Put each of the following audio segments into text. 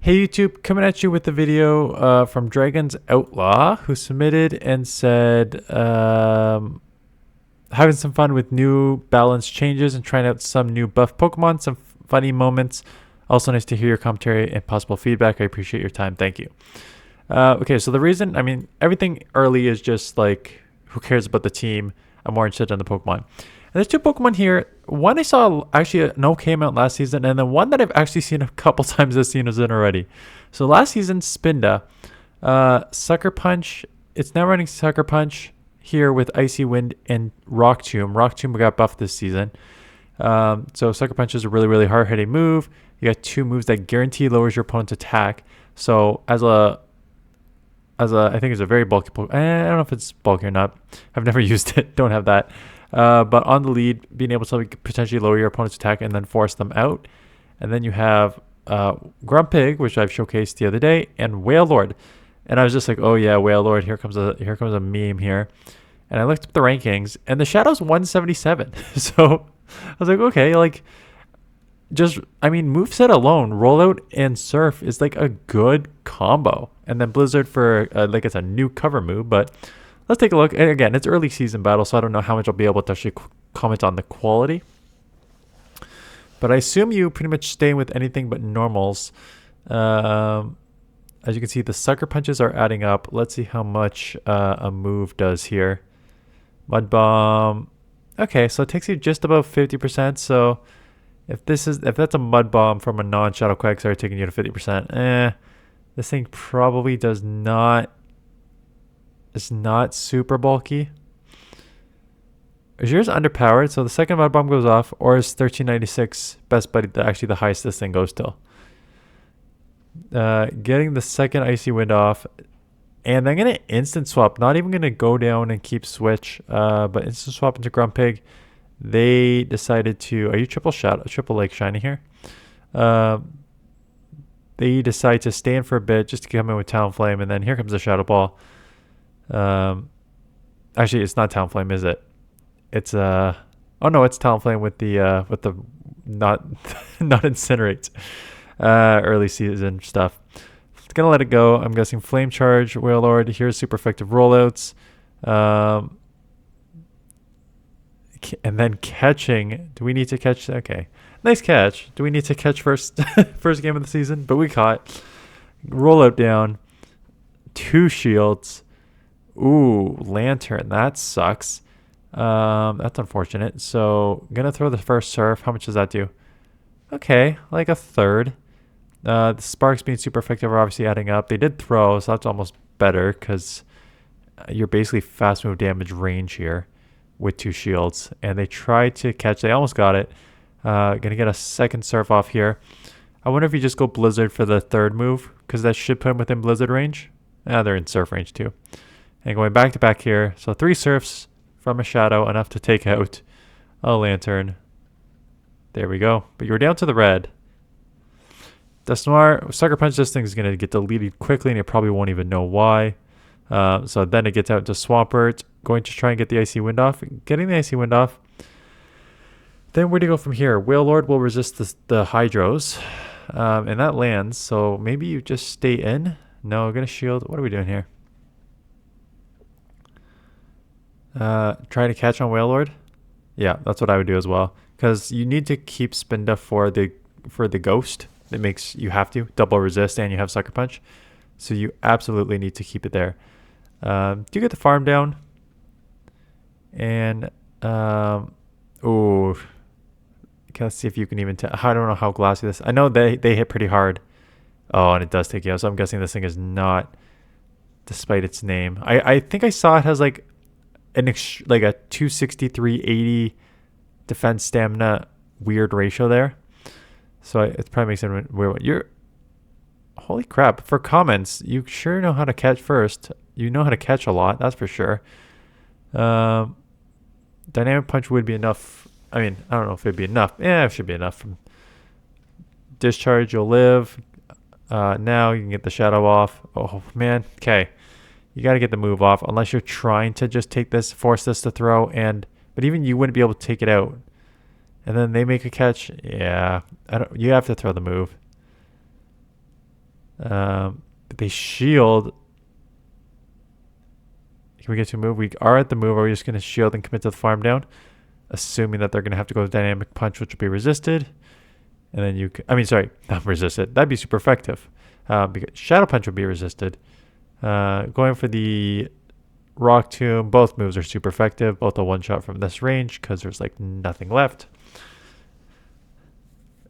Hey YouTube, coming at you with a video from Dragon's Outlaw, who submitted and said having some fun with new balance changes and trying out some new buff Pokemon, some funny moments. Also nice to hear your commentary and possible feedback. I appreciate your time. Thank you. Okay, so the reason, everything early is just like, who cares about the team? I'm more interested in the Pokemon. And there's two Pokemon here. One I saw actually an okay amount last season, and then one that I've actually seen a couple times this season already. So last season, Spinda, Sucker Punch. It's now running Sucker Punch here with Icy Wind and Rock Tomb. Rock Tomb got buffed this season. So Sucker Punch is a really hard hitting move. You got two moves that guarantee lowers your opponent's attack. So as a I think it's a very bulky Pokemon. I don't know if it's bulky or not. I've never used it. Don't have that. But on the lead, being able to potentially lower your opponent's attack and then force them out. And then you have Grumpig, which I've showcased the other day, and Wailord. And I was just like, oh yeah, Wailord, here comes a meme here. And I looked up the rankings, and the Shadow's 177. So I was like, okay, like moveset alone, Rollout and Surf is like a good combo. And then Blizzard for it's a new cover move, but let's take a look. And again, it's early season battle, so I don't know how much I'll be able to actually comment on the quality. But I assume you pretty much stay with anything but normals. As you can see, the Sucker Punches are adding up. Let's see how much a move does here. Mud Bomb. Okay, so it takes you just about 50%. So if that's a Mud Bomb from a non-Shadow Quagsire taking you to 50%, this thing probably does not. It's not super bulky. Is yours underpowered? So the second Mud Bomb goes off, or is 1396 best buddy actually the highest this thing goes till? Getting the second Icy Wind off, and I'm gonna instant swap. Not even gonna go down and keep switch, but instant swap into Grumpig. They decided to. Are you triple Lake Shiny here? They decide to stay in for a bit just to come in with Talonflame, and then here comes the Shadow Ball. Actually, it's not Talonflame, is it? It's oh no, it's Talonflame with the not Incinerate. Early season stuff. It's gonna let it go. I'm guessing Flame Charge, Wailord. Here's super effective rollouts. And then catching. Do we need to catch? Okay, nice catch. Do we need to catch first game of the season? But we caught. Rollout down. 2 shields. Ooh, Lanturn. That sucks. That's unfortunate. So I'm gonna throw the first Surf. How much does that do? Okay, like a third. The Sparks being super effective are obviously adding up. They did throw, so that's almost better because you're basically fast move damage range here with 2 shields. And they tried to catch. They almost got it. Gonna get a second Surf off here. I wonder if you just go Blizzard for the third move because that should put them within Blizzard range. They're in Surf range too. And going back to back here. So 3 Surfs from a Shadow, enough to take out a Lanturn. There we go. But you're down to the red. The Sucker Punch, this thing is going to get deleted quickly, and you probably won't even know why. So then it gets out to Swampert, going to try and get the Icy Wind off. Getting the Icy Wind off. Then where do you go from here? Wailord will resist the Hydros, and that lands. So maybe you just stay in. No, going to shield. What are we doing here? Try to catch on Wailord. Yeah, that's what I would do as well. Because you need to keep Spinda for the ghost. It makes you have to double resist, and you have Sucker Punch, so you absolutely need to keep it there. Do you get the farm down? And let's see if you can even tell. I don't know how glassy this. I know they hit pretty hard. Oh, and it does take you out. So I'm guessing this thing is not, despite its name. I think I saw it has like a 263-80 defense stamina weird ratio there. So it probably makes it weird. You're holy crap. For comments, you sure know how to catch first. You know how to catch a lot, that's for sure. Dynamic Punch would be enough. I don't know if it'd be enough. Yeah, it should be enough. From Discharge, you'll live. Now you can get the Shadow off. Oh man. Okay. You got to get the move off unless you're trying to just force this to throw, but even you wouldn't be able to take it out. And then they make a catch. Yeah, you have to throw the move. They shield. Can we get to a move? We are at the move. Are we just going to shield and commit to the farm down? Assuming that they're going to have to go with dynamic punch, which will be resisted. And then you can, I mean, sorry, not resisted. That'd be super effective. Because shadow punch would be resisted. Going for the rock tomb. Both moves are super effective. Both a one shot from this range because there's like nothing left.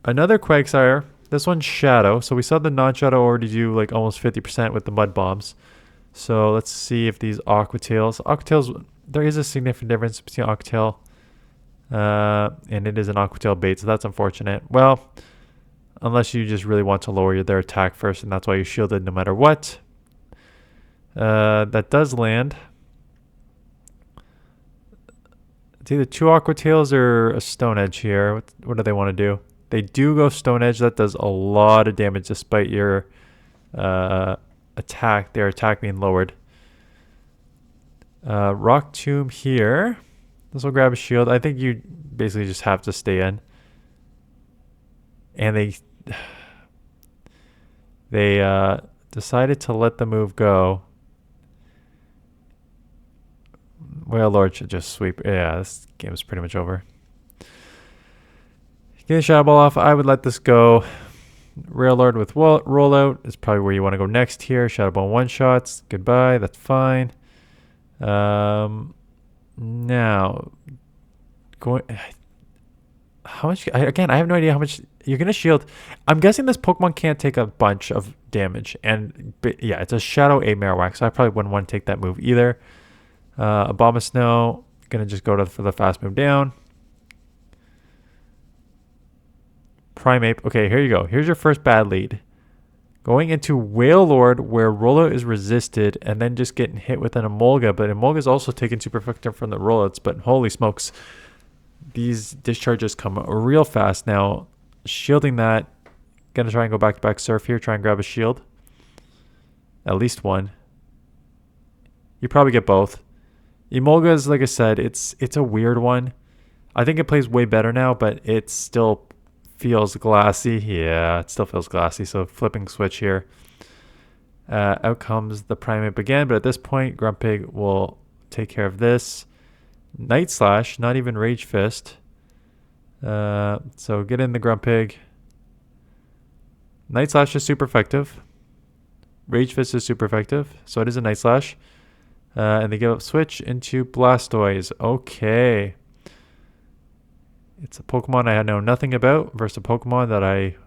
Another Quagsire. This one's shadow. So we saw the non-shadow already do like almost 50% with the mud bombs. So let's see if these Aquatails. Aquatails, there is a significant difference between Aquatail and it is an Aquatail bait, so that's unfortunate. Well, unless you just really want to lower their attack first, and that's why you shielded no matter what. That does land. It's either two Aquatails or a Stone Edge here. What do they want to do? They do go Stone Edge. That does a lot of damage despite your attack. Their attack being lowered. Rock Tomb here. This will grab a shield. I think you basically just have to stay in. And they decided to let the move go. Wailord should just sweep. Yeah, this game is pretty much over. Get a Shadow Ball off. I would let this go. Wailord with rollout is probably where you want to go next here. Shadow Ball one shots. Goodbye. That's fine. Now, going. How much? Again, I have no idea how much you're gonna shield. I'm guessing this Pokemon can't take a bunch of damage, and yeah, it's a Shadow A Marowak, so I probably wouldn't want to take that move either. A Bomb of Snow, gonna just go for the fast move down. Primeape. Okay, here you go. Here's your first bad lead. Going into Wailord, where rollout is resisted, and then just getting hit with an Emolga. But Emolga is also taking super effective from the rollouts. But holy smokes, these discharges come real fast. Now, shielding that. Gonna try and go back-to-back surf here. Try and grab a shield. At least one. You probably get both. Emolga is, like I said, it's a weird one. I think it plays way better now, but it still feels glassy. Yeah, it still feels glassy. So flipping switch here. Out comes the Primeape again, but at this point, Grumpig will take care of this. Night Slash, not even Rage Fist. So get in the Grumpig. Night Slash is super effective. Rage Fist is super effective. So it is a Night Slash. And they give up switch into Blastoise. Okay. It's a Pokemon I know nothing about versus a Pokemon that I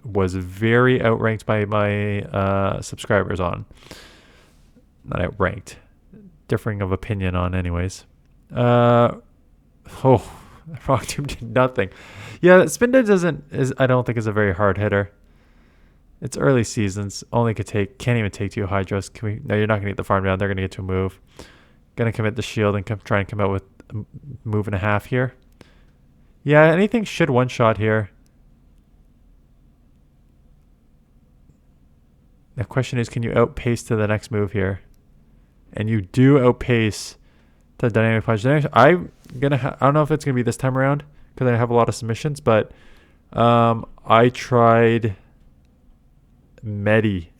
was very outranked by my subscribers on. Not outranked. Differing of opinion on anyways. Rock Tomb did nothing. Yeah, Spinda I don't think is a very hard hitter. It's early seasons. Can't even take two Hydros. No, you're not gonna get the farm down. They're gonna get to a move. Gonna commit the shield and try and come out with a move and a half here. Yeah, anything should one shot here. The question is, can you outpace to the next move here? And you do outpace to dynamic punch. I don't know if it's gonna be this time around because I have a lot of submissions, but I tried Medi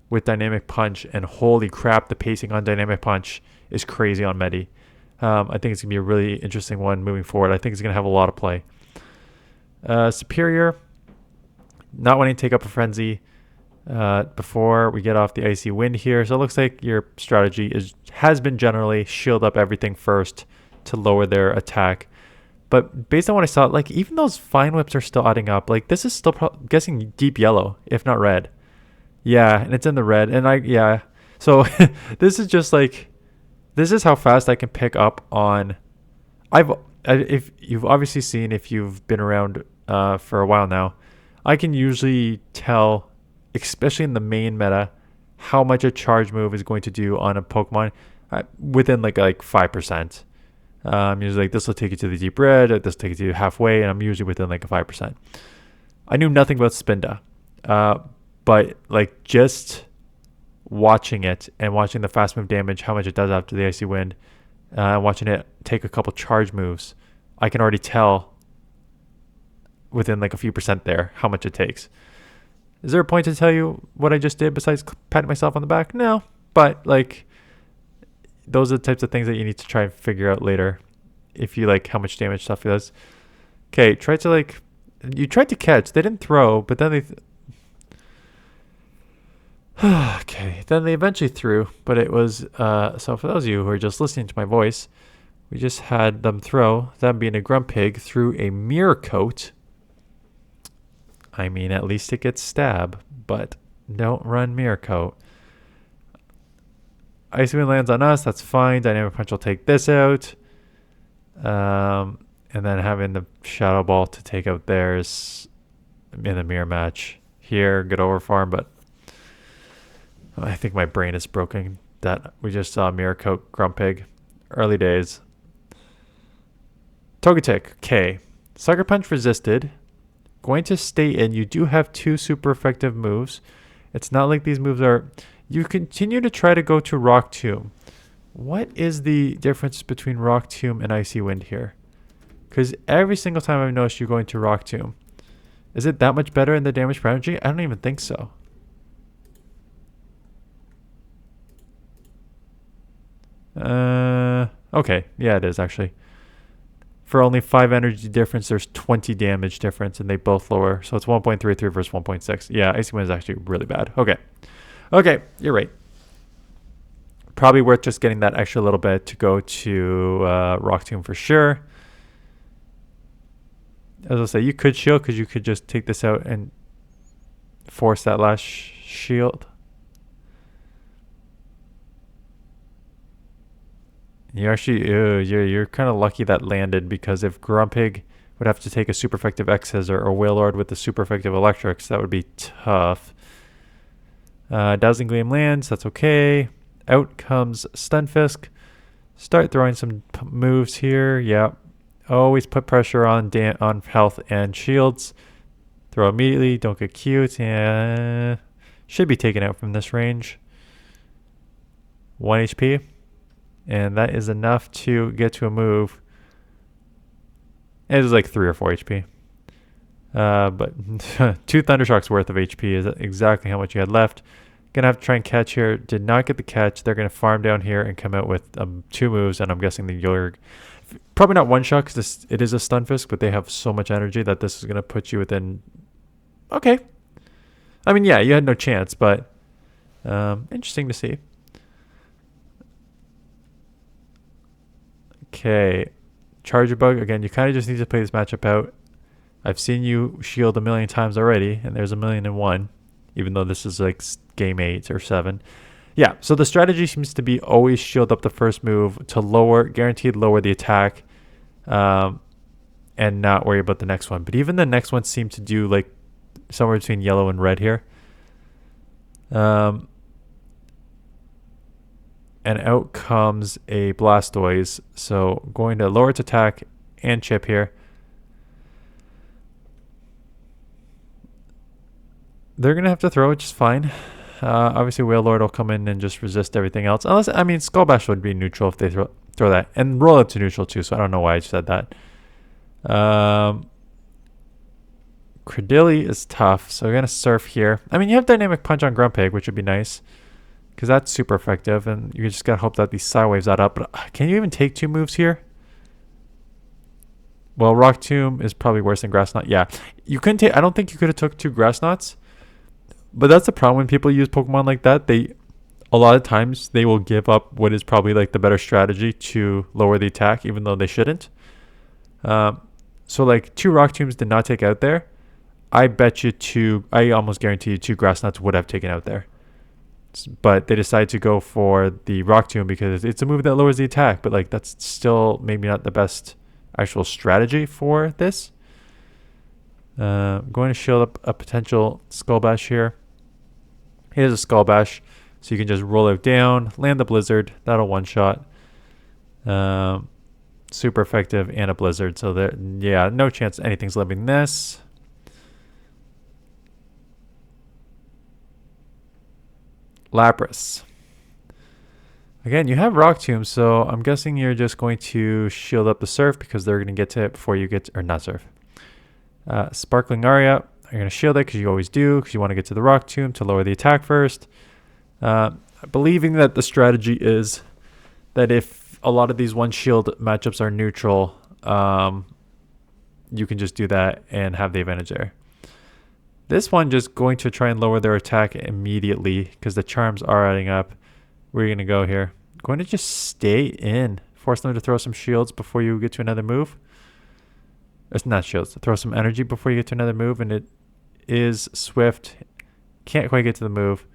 with dynamic punch, and holy crap, the pacing on dynamic punch is crazy on Medi. I think it's gonna be a really interesting one moving forward. I think it's gonna have a lot of play. Superior, not wanting to take up a frenzy before we get off the icy wind here. So it looks like your strategy has been generally shield up everything first to lower their attack. But based on what I saw, like even those fine whips are still adding up. Like this is still guessing deep yellow, if not red. Yeah, and it's in the red. And so this is just like, this is how fast I can pick up on. If you've obviously seen, if you've been around for a while now, I can usually tell, especially in the main meta, how much a charge move is going to do on a Pokemon within like 5%. Usually like this will take you to the deep red, this will take you to halfway, and I'm usually within like a 5%. I knew nothing about Spinda, but like just watching it and watching the fast move damage, how much it does after the icy wind, watching it take a couple charge moves, I can already tell within like a few percent there how much it takes. Is there a point to tell you what I just did besides patting myself on the back? No, but like those are the types of things that you need to try and figure out later if you like how much damage stuff does. Okay, try to like, you tried to catch. They didn't throw, but then they okay, then they eventually threw, but it was so for those of you who are just listening to my voice, we just had them throw, them being a grumpig, through a mirror coat. I mean, at least it gets stab, but don't run mirror coat. Icy Wind lands on us, that's fine. Dynamic Punch will take this out. And then having the Shadow Ball to take out theirs in the mirror match here, good over farm, but I think my brain is broken that we just saw Mirror Coat Grumpig. Early days. Togetic, okay. Sucker Punch resisted. Going to stay in. You do have 2 super effective moves. It's not like these moves are... You continue to try to go to Rock Tomb. What is the difference between Rock Tomb and Icy Wind here? Because every single time I've noticed you going to Rock Tomb. Is it that much better in the damage per energy? I don't even think so. Okay. Yeah, it is actually. For only 5 energy difference, there's 20 damage difference, and they both lower. So it's 1.33 versus 1.6. Yeah, Icy Wind is actually really bad. Okay. Okay, you're right. Probably worth just getting that extra little bit to go to Rock Tomb for sure. As I say, you could shield because you could just take this out and force that last shield. You actually, you're kind of lucky that landed, because if Grumpig would have to take a super effective X-Scissor or Wailord with the super effective Electrics, that would be tough. Dazzling Gleam lands, that's okay. Out comes Stunfisk. Start throwing some moves here. Yeah, always put pressure on health and shields. Throw immediately, don't get cute. Should be taken out from this range. 1 HP. And that is enough to get to a move. It is like 3 or 4 HP. But 2 Thundershocks worth of HP is exactly how much you had left. Gonna have to try and catch here. Did not get the catch. They're gonna farm down here and come out with 2 moves, and I'm guessing the Yorg. Probably not one shot because it is a Stunfisk, but they have so much energy that this is gonna put you within. Okay. I mean, yeah, you had no chance, but interesting to see. Okay, Charger Bug. Again, you kind of just need to play this matchup out. I've seen you shield a million times already, and there's 1,000,001, even though this is like game 8 or 7. Yeah, so the strategy seems to be always shield up the first move to guaranteed lower the attack, and not worry about the next one. But even the next one seemed to do like somewhere between yellow and red here. And out comes a Blastoise. So going to lower its attack and chip here. They're going to have to throw, which is fine. Obviously, Wailord will come in and just resist everything else. Unless, I mean, Skull Bash would be neutral if they throw that. And roll it to neutral too, so I don't know why I said that. Credilli is tough, so we're going to Surf here. I mean, you have Dynamic Punch on Grumpig, which would be nice, because that's super effective, and you just gotta hope that these Psy Waves add up. But can you even take 2 moves here? Well, Rock Tomb is probably worse than Grass Knot. Yeah, you couldn't take. I don't think you could have took 2 Grass Knots. But that's the problem when people use Pokemon like that. A lot of times they will give up what is probably like the better strategy to lower the attack, even though they shouldn't. So like 2 Rock Tombs did not take out there. I bet you I almost guarantee you 2 Grass Knots would have taken out there. But they decided to go for the Rock Tomb because it's a move that lowers the attack. But like that's still maybe not the best actual strategy for this. Going to shield up a potential Skull Bash here. Here's a Skull Bash, so you can just roll it down, land the Blizzard. That'll one-shot. Super effective and a Blizzard. So there, yeah, no chance anything's living this. Lapras. Again, you have Rock Tomb, so I'm guessing you're just going to shield up the Surf because they're going to get to it before you get to, or not Surf. Sparkling Aria. You're going to shield it because you always do, because you want to get to the rock tomb to lower the attack first. Believing that the strategy is that if a lot of these one shield matchups are neutral, you can just do that and have the advantage there. This one just going to try and lower their attack immediately because the charms are adding up. Where are you going to go here? Going to just stay in. Force them to throw some shields before you get to another move. It's not shields. Throw some energy before you get to another move, and it is swift. Can't quite get to the move.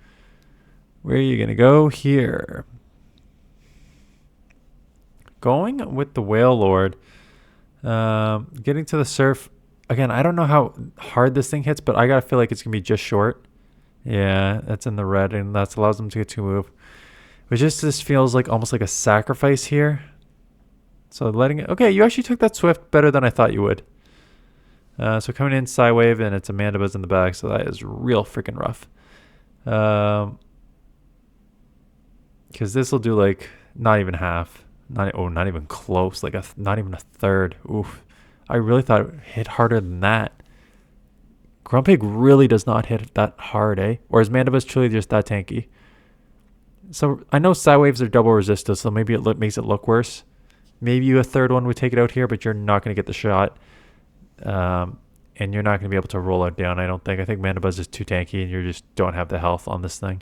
Where are you going to go? Here. Going with the Wailord. Getting to the surf. Again, I don't know how hard this thing hits, but I gotta feel like it's going to be just short. Yeah, that's in the red, and that allows them to get to move. But just this feels like almost like a sacrifice here. So letting it... Okay, you actually took that swift better than I thought you would. So coming in, Psywave, and it's a mandibuzz in the back, so that is real freaking rough. Because this will do like not even half. Not even close. Like not even a third. Oof. I really thought it hit harder than that. Grumpig really does not hit that hard, eh? Or is mandibuzz truly just that tanky? So I know Psywaves are double resisted, so maybe it makes it look worse. Maybe a third one would take it out here, but you're not going to get the shot. And you're not going to be able to roll it down, I don't think. I think mandibuzz is too tanky, and you just don't have the health on this thing.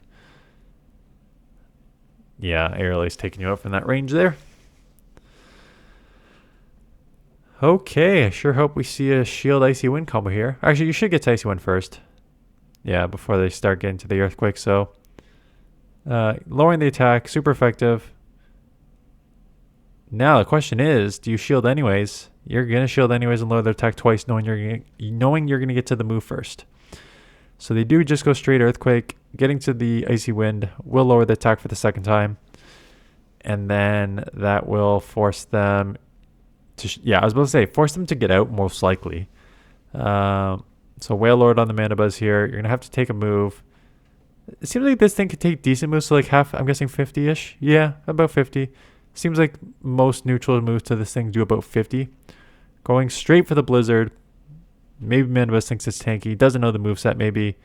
Yeah, Airlay's taking you out from that range there. Okay, I sure hope we see a shield icy wind combo here. Actually, you should get to icy wind first. Yeah, before they start getting to the earthquake. So, lowering the attack, super effective. Now the question is, do you shield anyways? You're gonna shield anyways and lower their attack twice, knowing you're gonna get to the move first. So they do just go straight earthquake. Getting to the icy wind will lower the attack for the second time, and then that will force them. I was about to say, force them to get out, most likely. So Wailord on the mandibuzz here. You're going to have to take a move. It seems like this thing could take decent moves, so like half, I'm guessing 50-ish. Yeah, about 50. Seems like most neutral moves to this thing do about 50. Going straight for the blizzard. Maybe mandibuzz thinks it's tanky. Doesn't know the moveset, maybe.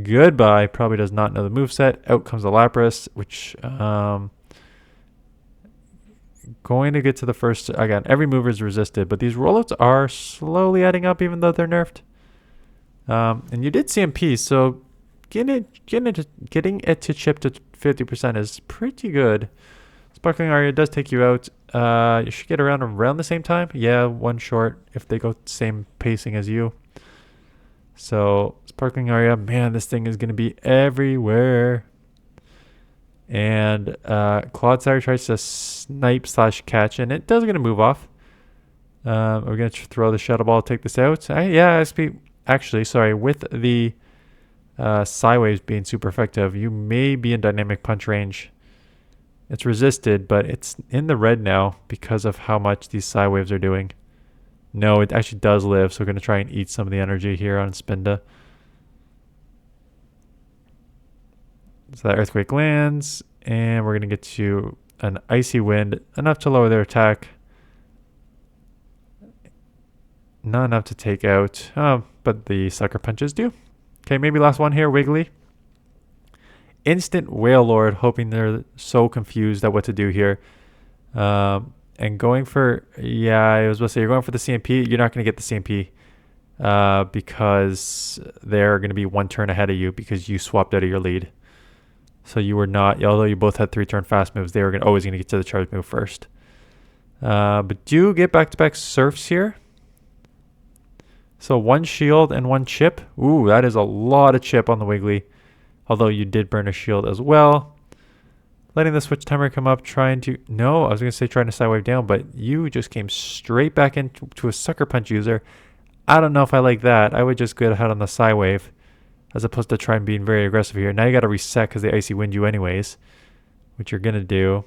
Goodbye. Probably does not know the moveset. Out comes the Lapras, which... going to get to the first... Again, every mover is resisted, but these rollouts are slowly adding up even though they're nerfed. And you did CMP, so getting it to chip to 50% is pretty good. Sparkling Aria does take you out. You should get around the same time. Yeah, one short if they go same pacing as you. So Sparkling Aria, man, this thing is going to be everywhere. And Clodsire tries to snipe / catch, and it does going to move off. We're going to throw the Shadow Ball, take this out. Actually, sorry, with the Psywaves being super effective, you may be in Dynamic Punch range. It's resisted, but it's in the red now because of how much these Psywaves are doing. No, it actually does live, so we're going to try and eat some of the energy here on Spinda. So that Earthquake lands, and we're going to get to an Icy Wind, enough to lower their attack. Not enough to take out, but the Sucker Punches do. Okay, maybe last one here, Wiggly. Instant Wailord, hoping they're so confused at what to do here. And going for, I was about to say, you're going for the CMP. You're not going to get the CMP because they're going to be one turn ahead of you because you swapped out of your lead. So you were not, although you both had 3-turn fast moves, they were always going to get to the charge move first. But do get back-to-back surfs here. So one shield and one chip. Ooh, that is a lot of chip on the Wiggly. Although you did burn a shield as well. Letting the switch timer come up, trying to... No, I was going to say trying to sidewave down, but you just came straight back into a Sucker Punch user. I don't know if I like that. I would just go ahead on the Psywave as opposed to try and being very aggressive here. Now you got to reset because they Icy Wind you anyways, which you're going to do.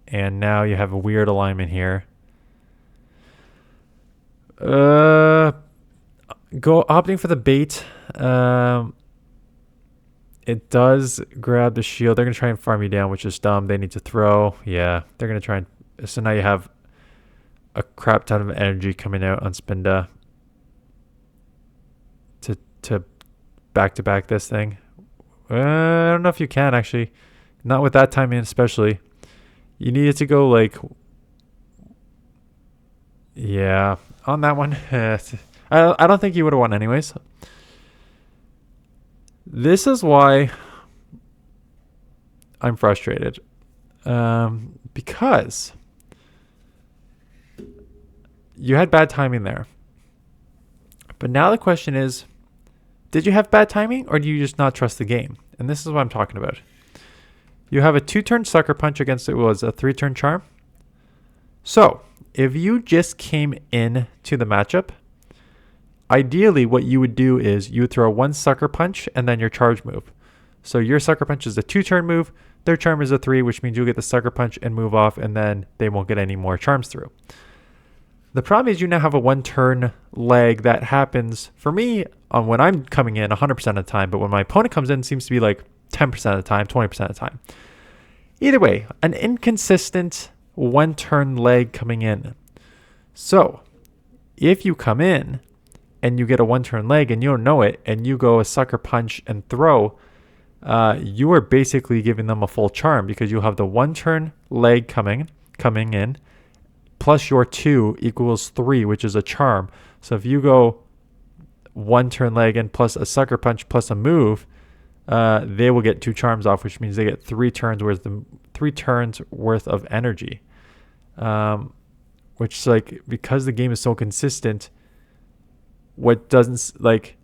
And now you have a weird alignment here. Opting for the bait. It does grab the shield. They're going to try and farm you down, which is dumb. They need to throw. Yeah, they're going to try and... So now you have a crap ton of energy coming out on Spinda to back this thing. I don't know if you can actually. Not with that timing especially. You needed to go like... Yeah, on that one. I don't think you would have won anyways. This is why I'm frustrated. Because you had bad timing there. But now the question is, did you have bad timing or do you just not trust the game? And this is what I'm talking about. You have a 2-turn Sucker Punch against it was a 3-turn Charm. So if you just came in to the matchup, ideally what you would do is you would throw 1 Sucker Punch and then your charge move. So your Sucker Punch is a 2-turn move. Their Charm is a 3, which means you'll get the Sucker Punch and move off, and then they won't get any more charms through. The problem is you now have a 1-turn lag that happens for me on when I'm coming in 100% of the time, but when my opponent comes in, it seems to be like 10% of the time, 20% of the time. Either way, an inconsistent 1-turn lag coming in. So if you come in and you get a 1-turn lag and you don't know it, and you go a Sucker Punch and throw, you are basically giving them a full charm because you have the 1-turn lag coming in, plus your 2 equals 3, which is a charm. So if you go 1-turn lag in plus a Sucker Punch plus a move, they will get 2 charms off, which means they get 3 turns worth of energy. Which is like, because the game is so consistent, what doesn't like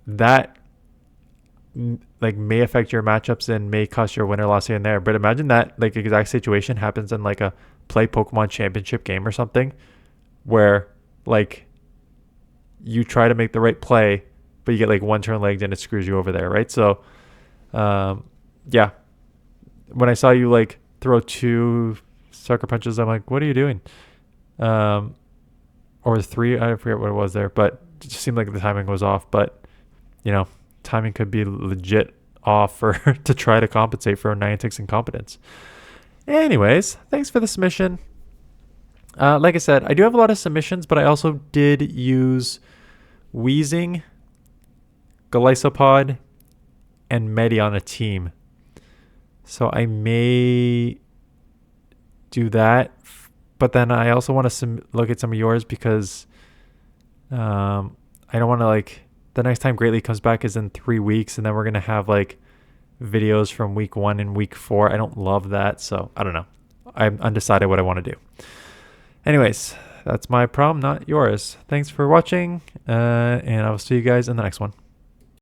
that like may affect your matchups and may cost your win or loss here and there. But imagine that like exact situation happens in like a play Pokemon championship game or something, where like you try to make the right play, but you get like 1-turn lagged and it screws you over there, right? So yeah, when I saw you like throw 2 Sucker Punches, I'm like, what are you doing? Or 3, I forget what it was there, but it just seemed like the timing was off. But you know, timing could be legit off for to try to compensate for Niantic's incompetence. Anyways, thanks for the submission. Like I said, I do have a lot of submissions, but I also did use Weezing, Golisopod, and Medi on a team. So I may do that. But then I also want to look at some of yours because I don't want to like... The next time Great League comes back is in 3 weeks, and then we're going to have like videos from week 1 and week 4. I don't love that, so I don't know. I'm undecided what I want to do. Anyways, that's my problem, not yours. Thanks for watching, and I'll see you guys in the next one.